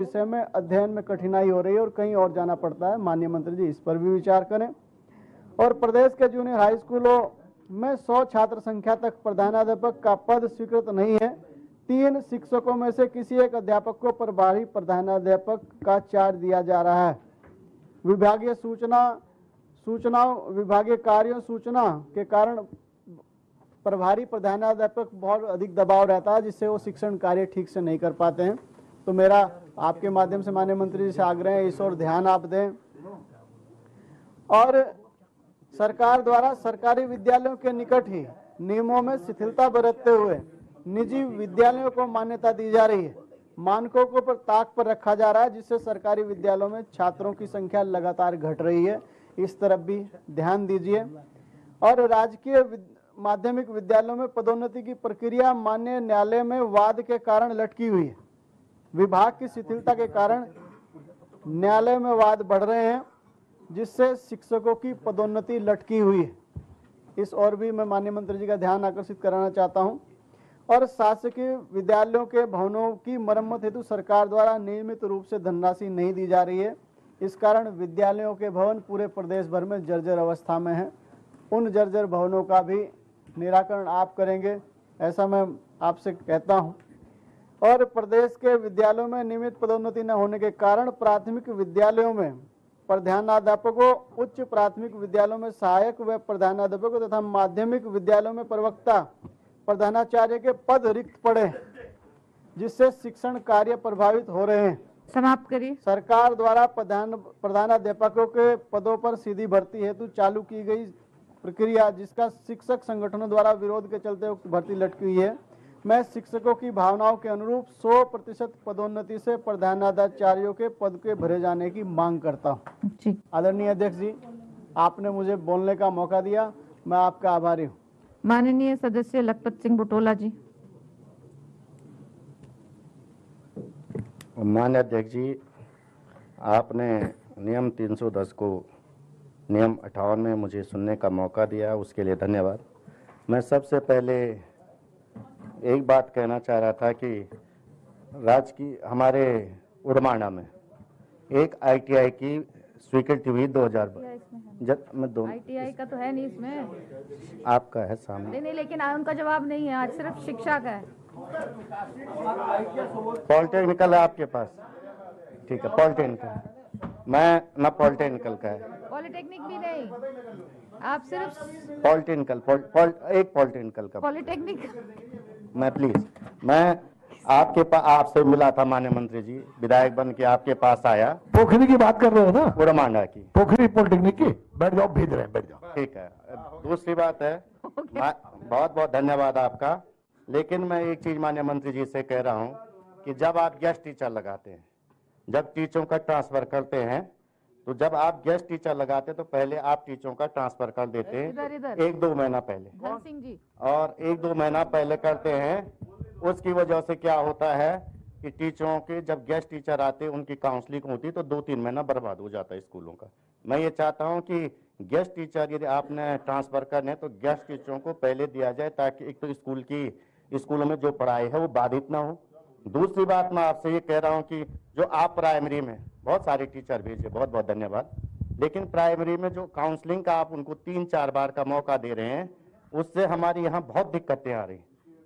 विषय में अध्ययन में कठिनाई हो रही है और कहीं और जाना पड़ता है। माननीय मंत्री जी इस पर भी विचार करें। और प्रदेश के जूनियर हाई स्कूलों में 100 छात्र संख्या तक प्रधानाध्यापक का पद स्वीकृत नहीं है। 3 शिक्षकों में से किसी एक अध्यापक को प्रभारी प्रधानाध्यापक का चार्ज दिया जा रहा है। विभागीय विभागीय कार्यों सूचना के कारण प्रभारी प्रधानाध्यापक बहुत अधिक दबाव रहता है, जिससे वो शिक्षण कार्य ठीक से नहीं कर पाते हैं। तो मेरा आपके माध्यम से माननीय मंत्री जी से आग्रह है, इस ओर ध्यान आप दें। और सरकार द्वारा सरकारी विद्यालयों के निकट ही नियमों में शिथिलता बरतते हुए निजी विद्यालयों को मान्यता दी जा रही है। मानकों को पर ताक पर रखा जा रहा है, जिससे सरकारी विद्यालयों में छात्रों की संख्या लगातार घट रही है। इस तरफ भी ध्यान दीजिए। और राजकीय माध्यमिक विद्यालयों में पदोन्नति की प्रक्रिया माननीय न्यायालय में वाद के कारण लटकी हुई है। विभाग की शिथिलता के कारण न्यायालय में वाद बढ़ रहे हैं, जिससे शिक्षकों की पदोन्नति लटकी हुई है। इस ओर भी मैं माननीय मंत्री जी का ध्यान आकर्षित कराना चाहता हूं। और शासकीय विद्यालयों के भवनों की मरम्मत हेतु सरकार द्वारा नियमित रूप से धनराशि नहीं दी जा रही है। इस कारण विद्यालयों के भवन पूरे प्रदेश भर में जर्जर अवस्था में हैं। उन जर्जर भवनों का भी निराकरण आप करेंगे, ऐसा मैं आपसे कहता हूं। और प्रदेश के विद्यालयों में नियमित पदोन्नति न होने के कारण प्राथमिक विद्यालयों में प्रधानाध्यापकों, उच्च प्राथमिक विद्यालयों में सहायक व प्रधानाध्यापकों तथा माध्यमिक विद्यालयों में प्रवक्ता प्रधानाचार्य के पद रिक्त पड़े, जिससे शिक्षण कार्य प्रभावित हो रहे हैं। समाप्त करिए। सरकार द्वारा प्रधानाध्यापकों के पदों पर सीधी भर्ती हेतु चालू की गई प्रक्रिया, जिसका शिक्षक संगठनों द्वारा विरोध के चलते भर्ती लटकी हुई है। मैं शिक्षकों की भावनाओं के अनुरूप 100% पदोन्नति से प्रधानाचार्यों के पद के भरे जाने की मांग करता हूँ। आदरणीय अध्यक्ष जी, आपने मुझे बोलने का मौका दिया, मैं आपका आभारी हूँ। माननीय सदस्य लखपत सिंह बुटोला जी। माननीय अध्यक्ष जी, आपने नियम 310 को नियम 58 में मुझे सुनने का मौका दिया, उसके लिए धन्यवाद। मैं सबसे पहले एक बात कहना चाह रहा था कि हमारे उड़माणा में एक ITI की स्वीकृति हुई 2012। ITI का तो है नहीं इसमें, आपका है सामने। नहीं, लेकिन उनका जवाब नहीं है, आज सिर्फ शिक्षा का है। पॉलिटेक्निकल है आपके पास? ठीक है, पॉलिटेक्निकल। मैं न पॉलिटेक्निकल का है, पॉलिटेक्निक भी नहीं, आप सिर्फ पॉलिटेक्निकल एक पॉलिटेक्निकल का पॉलिटेक्निक। मैं प्लीज, मैं आपसे मिला था माननीय मंत्री जी, विधायक बन के आपके पास आया। पोखरी की बात कर रहे हो ना? उड़मांडा की पोखरी पॉलिटेक्निक की। बैठ जाओ, भेज रहे हैं, बैठ जाओ। ठीक है। दूसरी बात है, बहुत बहुत धन्यवाद आपका, लेकिन मैं एक चीज माननीय मंत्री जी से कह रहा हूँ कि जब आप गेस्ट टीचर लगाते हैं, जब टीचरों का ट्रांसफर करते हैं, तो जब आप गेस्ट टीचर लगाते तो पहले आप टीचरों का ट्रांसफर कर देते हैं 1-2 महीना पहले, सिंह जी, और 1-2 महीना पहले करते हैं। उसकी वजह से क्या होता है कि टीचरों के जब गेस्ट टीचर आते हैं, उनकी काउंसलिंग होती तो 2-3 महीना बर्बाद हो जाता है स्कूलों का। मैं ये चाहता हूँ कि गेस्ट टीचर यदि आपने ट्रांसफर करने तो गेस्ट टीचरों को पहले दिया जाए, ताकि एक तो स्कूलों में जो पढ़ाई है वो बाधित ना हो। दूसरी बात मैं आपसे ये कह रहा हूँ कि जो आप प्राइमरी में बहुत सारे टीचर भेजे, बहुत बहुत धन्यवाद, लेकिन प्राइमरी में जो काउंसलिंग का आप उनको 3-4 बार का मौका दे रहे हैं, उससे हमारी यहाँ बहुत दिक्कतें आ रही।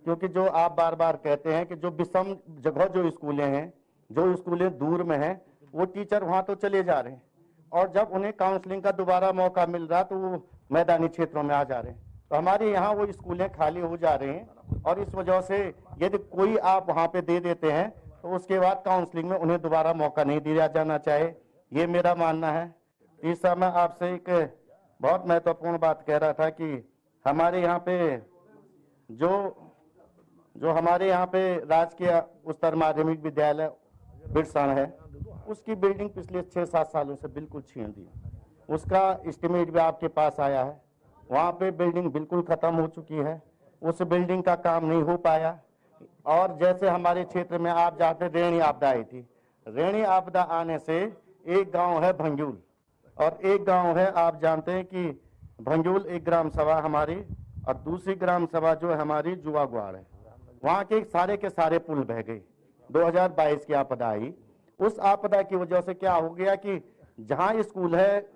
क्योंकि जो आप बार बार कहते हैं कि जो विषम जगह जो स्कूलें हैं, जो स्कूलें दूर में हैं, वो टीचर वहाँ तो चले जा रहे हैं, और जब उन्हें काउंसलिंग का दोबारा मौका मिल रहा तो वो मैदानी क्षेत्रों में आ जा रहे हैं। तो हमारे यहाँ वो स्कूलें खाली हो जा रही हैं, और इस वजह से यदि कोई आप वहाँ पे दे देते हैं तो उसके बाद काउंसलिंग में उन्हें दोबारा मौका नहीं दिया जाना चाहिए, ये मेरा मानना है। तीसरा, मैं आपसे एक बहुत महत्वपूर्ण बात कह रहा था कि हमारे यहाँ पे जो हमारे यहाँ पे राजकीय उच्चतर माध्यमिक विद्यालय बिरसण है, उसकी बिल्डिंग पिछले 6-7 सालों से बिल्कुल छीन दी। उसका एस्टिमेट भी आपके पास आया है, वहाँ पे बिल्डिंग बिल्कुल खत्म हो चुकी है, उस बिल्डिंग का काम नहीं हो पाया। और जैसे हमारे क्षेत्र में आप जानते, रेणी आपदा आई थी, रेणी आपदा आने से एक गांव है भंजूल, और एक गांव है आप जानते हैं कि भंजूल एक ग्राम सभा हमारी, और दूसरी ग्राम सभा जो है हमारी जुआ गुआड़ है। वहाँ के सारे पुल बह गए। 2022 की आपदा आई, उस आपदा की वजह से क्या हो गया कि जहां स्कूल है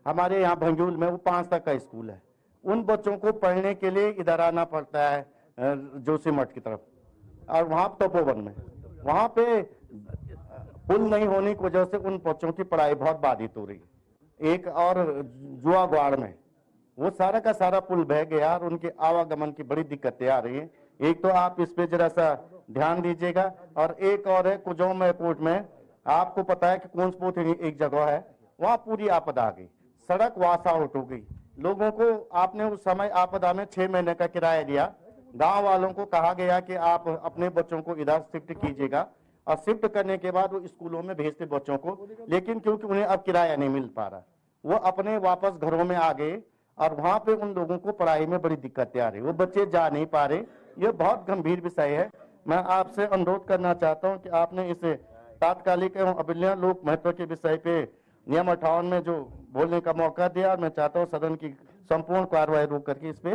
हमारे यहाँ भंजूल में, वो 5 तक का स्कूल है, उन बच्चों को पढ़ने के लिए इधर आना पड़ता है जोशीमठ की तरफ, और वहां तपोवन में, वहां पे पुल नहीं होने की वजह से उन बच्चों की पढ़ाई बहुत बाधित हो रही है। एक और जुआगवाड़ में वो सारा का सारा पुल बह गया और उनके आवागमन की बड़ी दिक्कतें आ रही हैं। एक तो आप इस पे जरा सा ध्यान दीजिएगा, और एक और है कुजौम एयरपोर्ट में, आपको पता है कि कौंसपोथी एक जगह है, वहां पूरी आपदा आ गई, सड़क वॉश आउट हो गई। लोगों को आपने उस समय आपदा में 6 महीने का किराया दिया, गांव वालों को कहा गया कि आप अपने बच्चों को इधर शिफ्ट कीजिएगा, और शिफ्ट करने के बाद वो स्कूलों में भेजते बच्चों को, लेकिन क्योंकि उन्हें अब किराया नहीं मिल पा रहा, वो अपने वापस घरों में आ गए, और वहां पे उन लोगों को पढ़ाई में बड़ी दिक्कतें आ रही, वो बच्चे जा नहीं पा रहे। ये बहुत गंभीर विषय है। मैं आपसे अनुरोध करना चाहता हूं कि आपने इस तात्कालिक एवं अभिलय लोक महत्व के विषय पे नियम 58 में जो बोलने का मौका दिया, और मैं चाहता हूं सदन की संपूर्ण कार्रवाई रोक करके इस पे।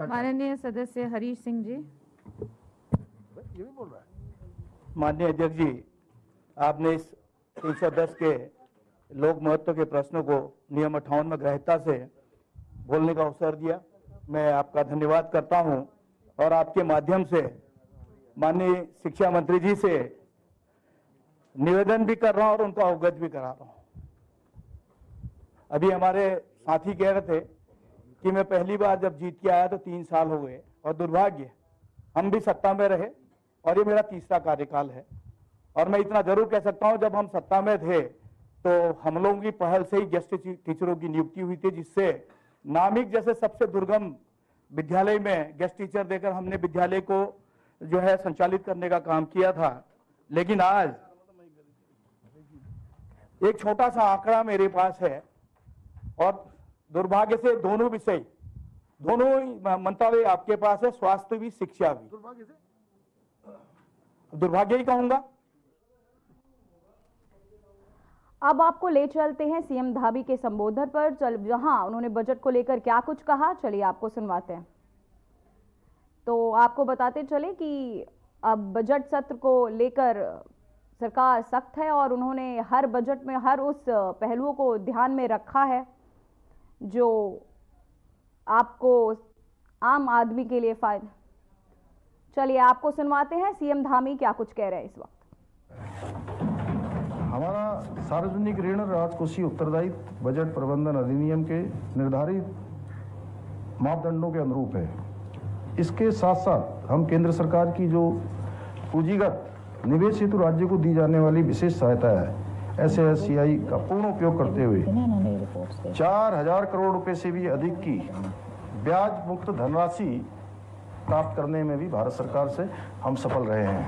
माननीय सदस्य हरीश सिंह जी। माननीय अध्यक्ष जी, आपने इस 310 के लोक महत्व के प्रश्नों को नियम 58 में गहनता से बोलने का अवसर दिया। मैं आपका धन्यवाद करता हूं, और आपके माध्यम से माननीय शिक्षा मंत्री जी से निवेदन भी कर रहा हूं और उनको अवगत भी करा रहा हूं। अभी हमारे साथी कह रहे थे कि मैं पहली बार जब जीत के आया तो 3 साल हो गए, और दुर्भाग्य हम भी सत्ता में रहे, और ये मेरा तीसरा कार्यकाल है। और मैं इतना जरूर कह सकता हूं, जब हम सत्ता में थे तो हम लोगों की पहल से ही गेस्ट टीचरों की नियुक्ति हुई थी, जिससे नामिक जैसे सबसे दुर्गम विद्यालय में गेस्ट टीचर देकर हमने विद्यालय को जो है संचालित करने का काम किया था। लेकिन आज एक छोटा सा आंकड़ा मेरे पास है, और दुर्भाग्य से दोनों विषय, दोनों मंत्रालय आपके पास है, स्वास्थ्य भी शिक्षा भी। दुर्भाग्य ही कहूंगा। अब आपको ले चलते हैं सीएम धामी के संबोधन पर, जहां उन्होंने बजट को लेकर क्या कुछ कहा, चलिए आपको सुनवाते हैं। तो आपको बताते चले कि अब बजट सत्र को लेकर सरकार सख्त है, और उन्होंने हर बजट में हर उस पहलुओं को ध्यान में रखा है जो आपको आम आदमी के लिए फायदा। चलिए आपको सुनवाते हैं सीएम धामी क्या कुछ कह रहे हैं इस वक्त। हमारा सार्वजनिक ऋण राजकोषीय उत्तरदायित्व बजट प्रबंधन अधिनियम के निर्धारित मापदंडों के अनुरूप है। इसके साथ साथ हम केंद्र सरकार की जो पूंजीगत निवेश हेतु राज्य को दी जाने वाली विशेष सहायता है SASCI का पूर्ण उपयोग करते हुए 4000 करोड़ रुपए से भी अधिक की ब्याज मुक्त धनराशि प्राप्त करने में भी भारत सरकार से हम सफल रहे हैं।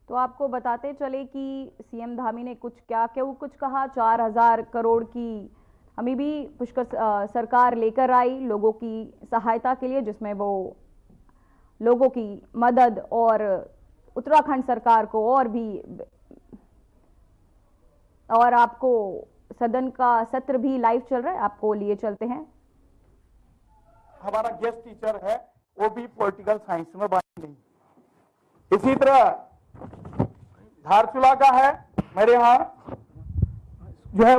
तो आपको बताते चले कि सीएम धामी ने कुछ कहा। 4000 करोड़ की हमें भी पुष्कर सरकार लेकर आई लोगों की सहायता के लिए, जिसमें वो लोगों की मदद और उत्तराखंड सरकार को और आपको सदन का सत्र भी लाइव चल रहा है, आपको लिए चलते हैं। हमारा गेस्ट टीचर है वो भी पॉलिटिकल साइंस में बात नहीं। इसी तरह धारचूला का है मेरे यहाँ जो है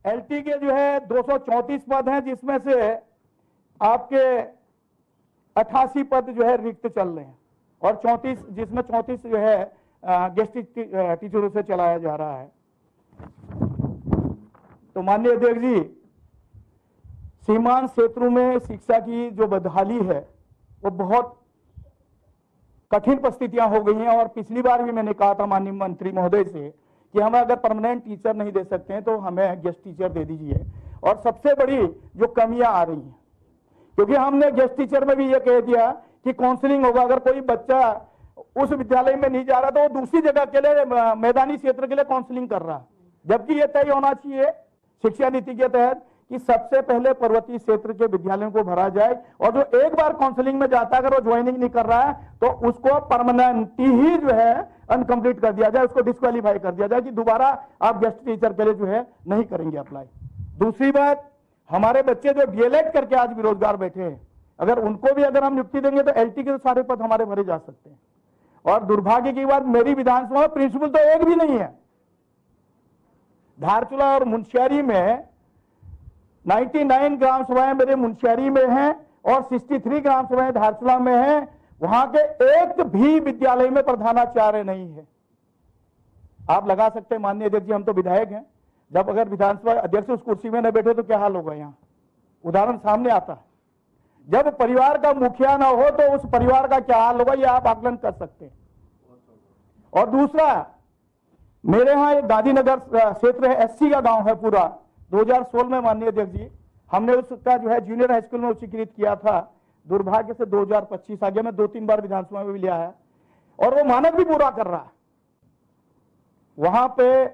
LT के जो है 234 पद हैं, जिसमें से आपके 88 पद जो है रिक्त चल रहे हैं, और 34 जो है गेस्ट टीचरों से चलाया जा रहा है। तो माननीय अध्यक्ष जी, सीमांत क्षेत्रों में शिक्षा की जो बदहाली है वो बहुत कठिन परिस्थितियां हो गई हैं, और पिछली बार भी मैंने कहा था माननीय मंत्री महोदय से कि हमें अगर परमानेंट टीचर नहीं दे सकते हैं तो हमें गेस्ट टीचर दे दीजिए। और सबसे बड़ी जो कमियां आ रही हैं, क्योंकि हमने गेस्ट टीचर में भी ये कह दिया कि काउंसलिंग होगा, अगर कोई बच्चा उस विद्यालय में नहीं जा रहा तो वो दूसरी जगह के लिए मैदानी क्षेत्र के लिए काउंसलिंग कर रहा है, जबकि ये तय होना चाहिए शिक्षा नीति के तहत कि सबसे पहले पर्वतीय क्षेत्र के विद्यालयों को भरा जाए, और जो एक बार काउंसलिंग में जाता है अगर वो ज्वाइनिंग नहीं कर रहा है तो उसको परमानेंट ही जो है अनकंप्लीट कर दिया जाए, उसको डिस्क्वालीफाई कर दिया जाए कि दोबारा आप गेस्ट टीचर के लिए जो है नहीं करेंगे अप्लाई। दूसरी बात, हमारे बच्चे जो डीएलएड करके आज बेरोजगार बैठे हैं, अगर उनको भी अगर हम नियुक्ति देंगे तो एलटी के सारे पद हमारे भरे जा सकते हैं। और दुर्भाग्य की बात, मेरी विधानसभा में प्रिंसिपल तो एक भी नहीं है। धारचूला और मुंशियारी में 99 ग्राम सभाएं मेरे मुंशियारी में हैं और 63 ग्राम सभाएं धारचूला में हैं। वहां के एक भी विद्यालय में प्रधानाचार्य नहीं है। आप लगा सकते हैं माननीय अध्यक्ष जी, हम तो विधायक हैं, जब अगर विधानसभा अध्यक्ष उस कुर्सी में न बैठे तो क्या हाल होगा। यहाँ उदाहरण सामने आता है, जब परिवार का मुखिया ना हो तो उस परिवार का क्या हाल होगा, ये आप आकलन कर सकते हैं। और दूसरा, मेरे यहाँ एक गांधीनगर क्षेत्र है, एससी का गांव है पूरा। 2016 में माननीय अध्यक्ष जी हमने उसका जो है जूनियर हाई स्कूल में उच्चीकृत किया था। दुर्भाग्य से 2025 आ गया। मैं 2-3 बार विधानसभा में भी लिया है और वो मानक भी पूरा कर रहा है। वहां पे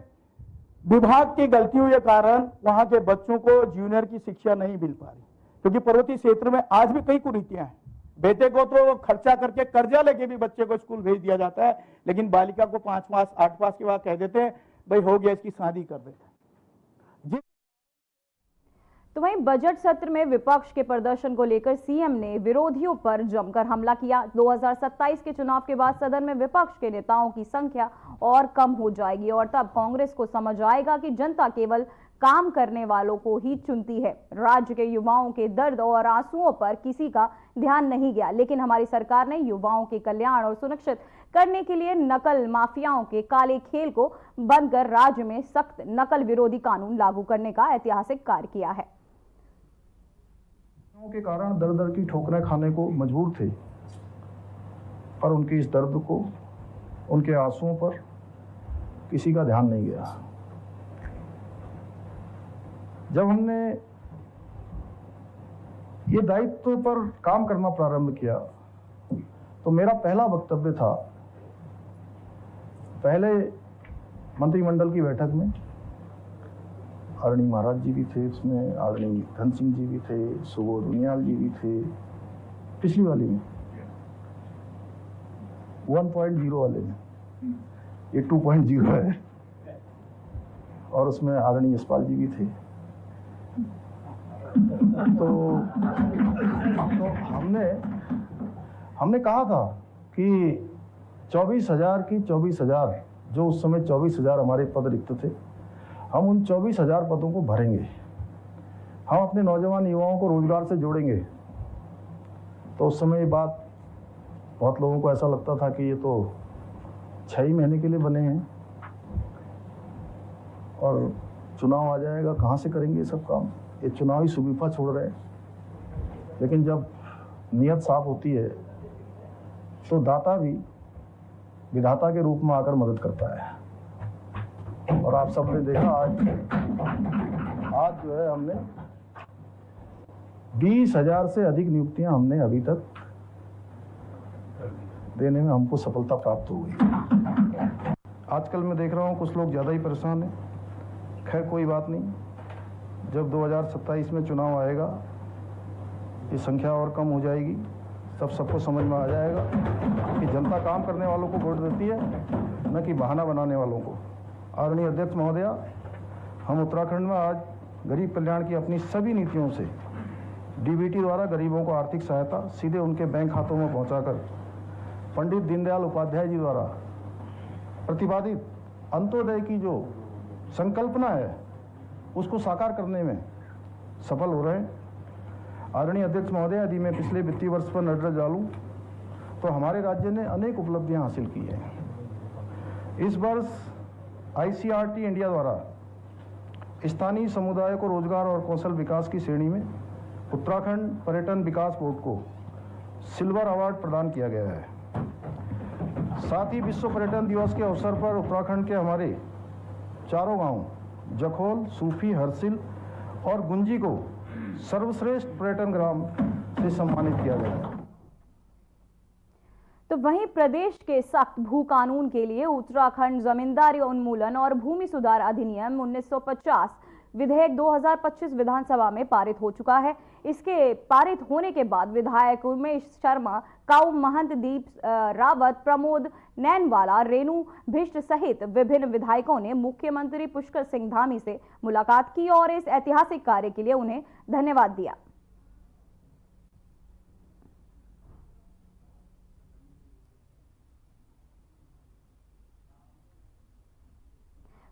विभाग की गलतियों के कारण वहां के बच्चों को जूनियर की शिक्षा नहीं मिल पा रही, क्योंकि पर्वतीय क्षेत्र में आज भी कई कुरीतियां हैं। बेटे को तो खर्चा करके कर्जा लेके भी बच्चे को स्कूल भेज दिया जाता है, लेकिन बालिका को 5 पास 8 पास के बाद कह देते हैं भाई हो गया, इसकी शादी कर देते हैं। तो वहीं बजट सत्र में विपक्ष के प्रदर्शन को लेकर सीएम ने विरोधियों पर जमकर हमला किया। 2027 के चुनाव के बाद सदन में विपक्ष के नेताओं की संख्या और कम हो जाएगी और तब कांग्रेस को समझ आएगा कि जनता केवल काम करने वालों को ही चुनती है। राज्य के युवाओं के दर्द और आंसुओं पर किसी का ध्यान नहीं गया, लेकिन हमारी सरकार ने युवाओं के कल्याण और सुनिश्चित करने के लिए नकल माफियाओं के काले खेल को बंद कर राज्य में सख्त नकल विरोधी कानून लागू करने का ऐतिहासिक कार्य किया है। के कारण दर दर की ठोकरें खाने को मजबूर थे, पर उनके इस दर्द को, उनके आंसुओं पर किसी का ध्यान नहीं गया। जब हमने ये दायित्व पर काम करना प्रारंभ किया तो मेरा पहला वक्तव्य था, पहले मंत्रिमंडल की बैठक में आदरणीय महाराज जी भी थे, उसमें आदरणीय धन सिंह जी भी थे, सुबोध उनियाल जी भी थे, पिछली वाली में 1.0 वाले में ये 2.0 है, और उसमें आदरणीय यशपाल जी भी थे। तो हमने कहा था कि 24,000 की 24,000, जो उस समय 24,000 हमारे पद रिक्त थे, हम उन 24,000 पदों को भरेंगे। हम अपने नौजवान युवाओं को रोजगार से जोड़ेंगे। तो उस समय ये बात बहुत लोगों को ऐसा लगता था कि ये तो 6 ही महीने के लिए बने हैं और चुनाव आ जाएगा, कहाँ से करेंगे ये सब काम, ये चुनावी सुगीफा छोड़ रहे हैं। लेकिन जब नीयत साफ होती है तो दाता भी विधाता के रूप में आकर मदद करता है। और आप सबने देखा आज जो है हमने 20,000 से अधिक नियुक्तियां हमने अभी तक देने में हमको सफलता प्राप्त हो गई। आजकल मैं देख रहा हूं कुछ लोग ज़्यादा ही परेशान हैं। खैर कोई बात नहीं, जब 2027 में चुनाव आएगा ये संख्या और कम हो जाएगी, तब सबको समझ में आ जाएगा कि जनता काम करने वालों को वोट देती है, न कि बहाना बनाने वालों को। आदरणीय अध्यक्ष महोदया, हम उत्तराखंड में आज गरीब कल्याण की अपनी सभी नीतियों से डीबीटी द्वारा गरीबों को आर्थिक सहायता सीधे उनके बैंक खातों में पहुंचाकर पंडित दीनदयाल उपाध्याय जी द्वारा प्रतिपादित अंत्योदय की जो संकल्पना है उसको साकार करने में सफल हो रहे हैं। आदरणीय अध्यक्ष महोदय, यदि मैं पिछले वित्तीय वर्ष पर नजर डालूं तो हमारे राज्य ने अनेक उपलब्धियां हासिल की हैं। इस वर्ष ICRT इंडिया द्वारा स्थानीय समुदाय को रोजगार और कौशल विकास की श्रेणी में उत्तराखंड पर्यटन विकास बोर्ड को सिल्वर अवार्ड प्रदान किया गया है। साथ ही विश्व पर्यटन दिवस के अवसर पर उत्तराखंड के हमारे चारों गांव जखोल, सूफी, हरसिल और गुंजी को सर्वश्रेष्ठ पर्यटन ग्राम से सम्मानित किया गया है। तो वहीं प्रदेश के सख्त भू कानून के लिए उत्तराखंड जमींदारी उन्मूलन और भूमि सुधार अधिनियम 1950 विधेयक 2025 विधानसभा में पारित हो चुका है। इसके पारित होने के बाद विधायक उमेश शर्मा, काऊ महंत, दीप रावत, प्रमोद नैनवाला, रेणु भिष्ट सहित विभिन्न विधायकों ने मुख्यमंत्री पुष्कर सिंह धामी से मुलाकात की और इस ऐतिहासिक कार्य के लिए उन्हें धन्यवाद दिया।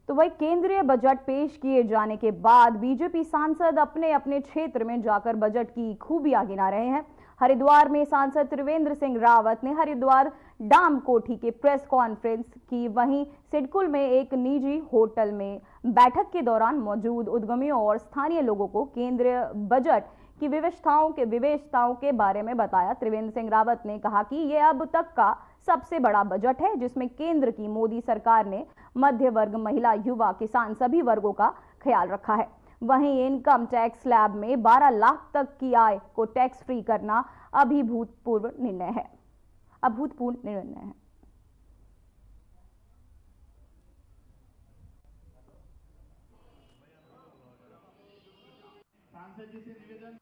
तो वही केंद्रीय बजट पेश किए जाने के बाद बीजेपी सांसद अपने अपने क्षेत्र में जाकर बजट की खूबियां गिना रहे हैं। हरिद्वार में सांसद त्रिवेंद्र सिंह रावत ने हरिद्वार डाम कोठी के प्रेस कॉन्फ्रेंस की, वहीं सिडकुल में एक निजी होटल में बैठक के दौरान मौजूद उद्यमियों और स्थानीय लोगों को केंद्रीय बजट की विशेषताओं के बारे में बताया। त्रिवेंद्र सिंह रावत ने कहा कि यह अब तक का सबसे बड़ा बजट है जिसमें केंद्र की मोदी सरकार ने मध्य वर्ग, महिला, युवा, किसान सभी वर्गों का ख्याल रखा है। वहीं इनकम टैक्स स्लैब में 12 लाख तक की आय को टैक्स फ्री करना अभूतपूर्व निर्णय है।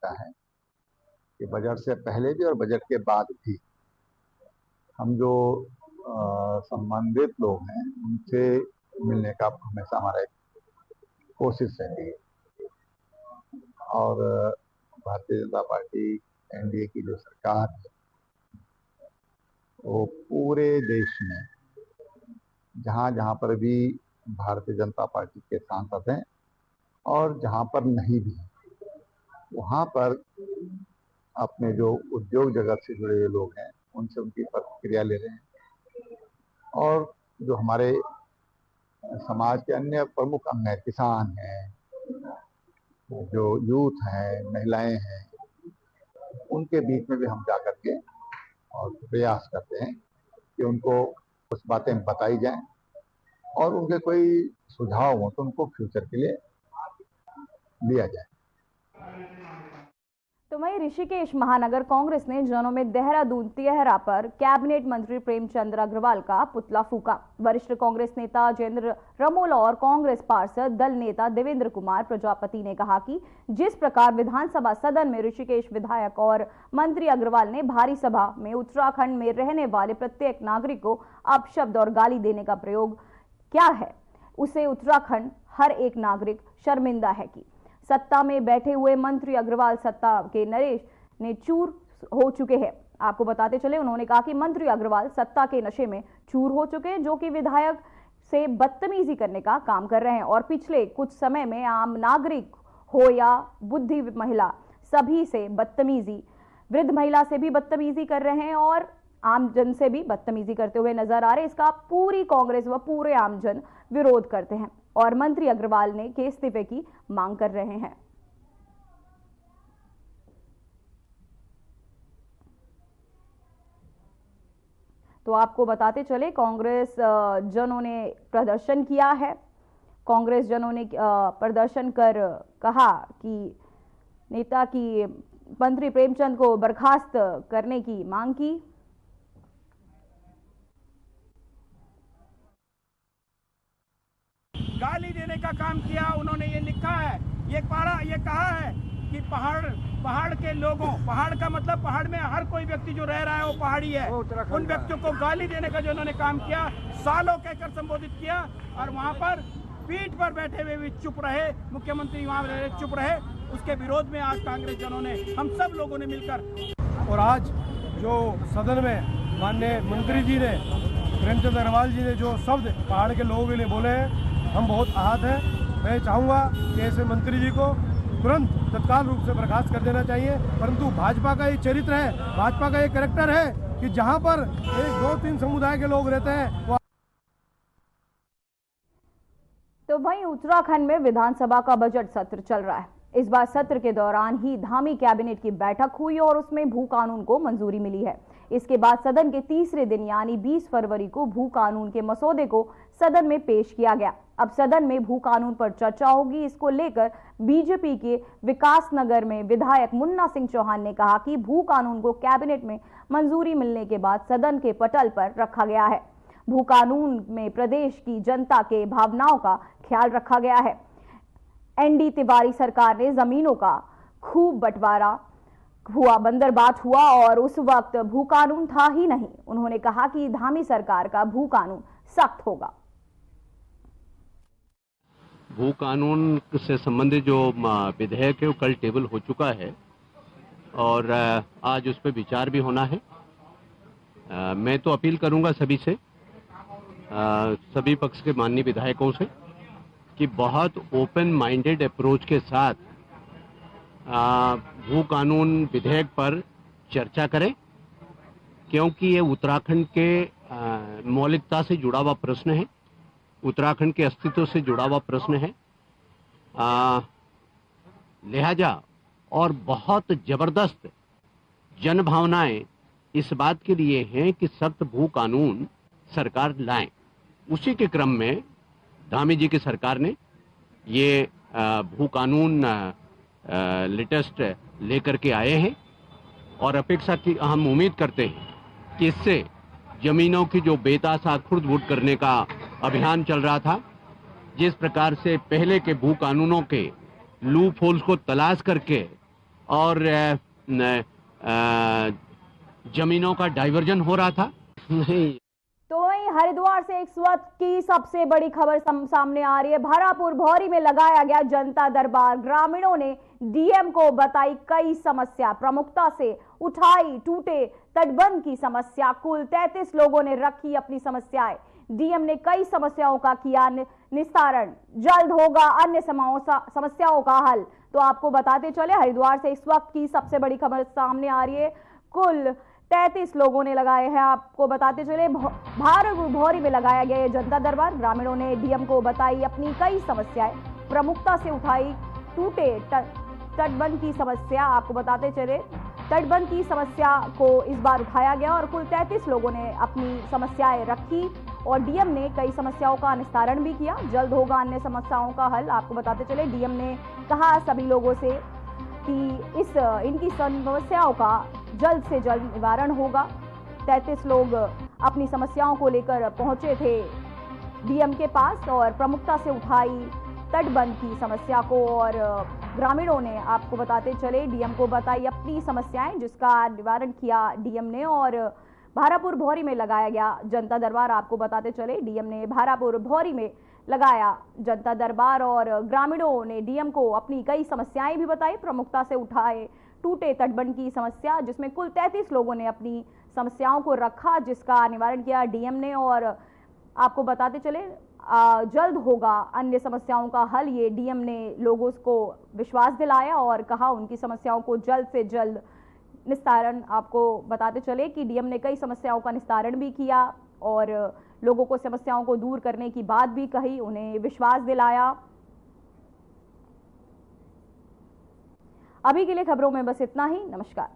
है कि बजट से पहले भी और बजट के बाद भी हम जो संबंधित लोग हैं उनसे मिलने का हमेशा हमारा एक कोशिश रहती है। और भारतीय जनता पार्टी एनडीए की जो सरकार है वो पूरे देश में जहाँ जहाँ पर भी भारतीय जनता पार्टी के सांसद हैं और जहाँ पर नहीं भी वहाँ पर अपने जो उद्योग जगत से जुड़े हुए लोग हैं उनसे उनकी प्रतिक्रिया ले रहे हैं। और जो हमारे समाज के अन्य प्रमुख अंग हैं, किसान हैं, जो यूथ हैं, महिलाएं हैं, उनके बीच में भी हम जाकर के और प्रयास करते हैं कि उनको कुछ बातें बताई जाएं और उनके कोई सुझाव हो तो उनको फ्यूचर के लिए लिया जाए। तो वहीं ऋषिकेश महानगर कांग्रेस ने जनों में देहरादून तिहरा पर कैबिनेट मंत्री प्रेमचंद अग्रवाल का पुतला फूका। वरिष्ठ कांग्रेस नेता जेंद्र रमोला और कांग्रेस पार्षद दल नेता देवेंद्र कुमार प्रजापति ने कहा कि जिस प्रकार विधानसभा सदन में ऋषिकेश विधायक और मंत्री अग्रवाल ने भारी सभा में उत्तराखंड में रहने वाले प्रत्येक नागरिक को अपशब्द और गाली देने का प्रयोग क्या है, उसे उत्तराखंड हर एक नागरिक शर्मिंदा है कि सत्ता में बैठे हुए मंत्री अग्रवाल सत्ता के नरेश ने चूर हो चुके हैं। आपको बताते चले, उन्होंने कहा कि मंत्री अग्रवाल सत्ता के नशे में चूर हो चुके हैं, जो कि विधायक से बदतमीजी करने का काम कर रहे हैं और पिछले कुछ समय में आम नागरिक हो या बुद्धि महिला सभी से बदतमीजी, वृद्ध महिला से भी बदतमीजी कर रहे हैं और आमजन से भी बदतमीजी करते हुए नजर आ रहे। इसका पूरी कांग्रेस व पूरे आमजन विरोध करते हैं और मंत्री अग्रवाल ने के इस्तीफे की मांग कर रहे हैं। तो आपको बताते चले, कांग्रेस जनों ने प्रदर्शन किया है। कांग्रेस जनों ने प्रदर्शन कर कहा कि नेता की मंत्री प्रेमचंद को बर्खास्त करने की मांग की। गाली देने का काम किया। उन्होंने ये लिखा है, ये कहा है कि पहाड़ के लोगों, पहाड़ का मतलब पहाड़ में हर कोई व्यक्ति जो रह रहा है वो पहाड़ी है, उन व्यक्तियों को गाली देने का जो उन्होंने काम किया, सालों कहकर संबोधित किया और वहां पर पीठ पर बैठे हुए भी चुप रहे, मुख्यमंत्री वहां चुप रहे। उसके विरोध में आज कांग्रेस जनों ने, हम सब लोगों ने मिलकर, और आज जो सदन में माननीय मंत्री जी ने, प्रेमचंद अग्रवाल जी ने जो शब्द पहाड़ के लोगों के लिए बोले हैं, हम बहुत आहत हैं। मैं चाहूँगा कि ऐसे मंत्री जी को तुरंत तत्काल रूप से बर्खास्त कर देना चाहिए। परंतु भाजपा का ये चरित्र है, भाजपा का ये कैरेक्टर है कि जहाँ पर 1, 2, 3 समुदाय के लोग रहते हैं वो। तो वहीं उत्तराखंड में विधानसभा का बजट सत्र चल रहा है। इस बार सत्र के दौरान ही धामी कैबिनेट की बैठक हुई और उसमें भू कानून को मंजूरी मिली है। इसके बाद सदन के तीसरे दिन यानी 20 फरवरी को भू कानून के मसौदे को सदन में पेश किया गया। अब सदन में भू कानून पर चर्चा होगी। इसको लेकर बीजेपी के विकासनगर में विधायक मुन्ना सिंह चौहान ने कहा कि भू कानून को कैबिनेट में मंजूरी मिलने के बाद सदन के पटल पर रखा गया है। भू कानून में प्रदेश की जनता के भावनाओं का ख्याल रखा गया है। एनडी तिवारी सरकार ने जमीनों का खूब बंटवारा हुआ, बंदरबाट हुआ और उस वक्त भू कानून था ही नहीं। उन्होंने कहा कि धामी सरकार का भू कानून सख्त होगा। भू कानून से संबंधित जो विधेयक है वो कल टेबल हो चुका है और आज उस पर विचार भी होना है। मैं तो अपील करूंगा सभी से, सभी पक्ष के माननीय विधायकों से कि बहुत ओपन माइंडेड अप्रोच के साथ भू कानून विधेयक पर चर्चा करें, क्योंकि ये उत्तराखंड के मौलिकता से जुड़ा हुआ प्रश्न है, उत्तराखंड के अस्तित्व से जुड़ा हुआ प्रश्न है। लिहाजा और बहुत जबरदस्त जन भावनाएं इस बात के लिए हैं कि सख्त भू कानून सरकार लाए। उसी के क्रम में धामी जी की सरकार ने ये भू कानून लेटेस्ट लेकर के आए हैं और अपेक्षा की हम उम्मीद करते हैं कि इससे जमीनों की जो बेतासा खुर्द-बुर्द करने का अभियान चल रहा था, जिस प्रकार से पहले के भू कानूनों के लूप होल्स को तलाश करके और जमीनों का डाइवर्जन हो रहा था, नहीं। तो वहीं हरिद्वार से इस वक्त की सबसे बड़ी खबर सामने आ रही है। भारापुर भौरी में लगाया गया जनता दरबार। ग्रामीणों ने डीएम को बताई कई समस्या, प्रमुखता से उठाई टूटे तटबंध की समस्या। कुल 33 लोगों ने रखी अपनी समस्याएं। डीएम ने कई समस्याओं का किया निस्तारण। जल्द होगा अन्य समस्याओं का हल। तो आपको बताते चले, हरिद्वार से इस वक्त की सबसे बड़ी खबर सामने आ रही है। कुल 33 लोगों ने लगाए हैं। आपको बताते चले, भारापुर भौरी में लगाया गया जनता दरबार। ग्रामीणों ने डीएम को बताई अपनी कई समस्याएं, प्रमुखता से उठाई टूटे तटबंध की समस्या। आपको बताते चले, तटबंध की समस्या को इस बार उठाया गया और कुल 33 लोगों ने अपनी समस्याएं रखी और डीएम ने कई समस्याओं का निस्तारण भी किया। जल्द होगा अन्य समस्याओं का हल। आपको बताते चले, डीएम ने कहा सभी लोगों से कि इनकी समस्याओं का जल्द से जल्द निवारण होगा। 33 लोग अपनी समस्याओं को लेकर पहुंचे थे डीएम के पास और प्रमुखता से उठाई तटबंध की समस्या को और ग्रामीणों ने, आपको बताते चले, डीएम को बताई अपनी समस्याएं, जिसका निवारण किया डीएम ने। और भारापुर भौरी में लगाया गया जनता दरबार। आपको बताते चले, डीएम ने भारापुर भौरी में लगाया जनता दरबार और ग्रामीणों ने डीएम को अपनी कई समस्याएं भी बताई, प्रमुखता से उठाए टूटे तटबंध की समस्या, जिसमें कुल 33 लोगों ने अपनी समस्याओं को रखा, जिसका निवारण किया डीएम ने। और आपको बताते चले, जल्द होगा अन्य समस्याओं का हल, ये डीएम ने लोगों को विश्वास दिलाया और कहा उनकी समस्याओं को जल्द से जल्द निस्तारण। आपको बताते चले कि डीएम ने कई समस्याओं का निस्तारण भी किया और लोगों को समस्याओं को दूर करने की बात भी कही, उन्हें विश्वास दिलाया। अभी के लिए खबरों में बस इतना ही। नमस्कार।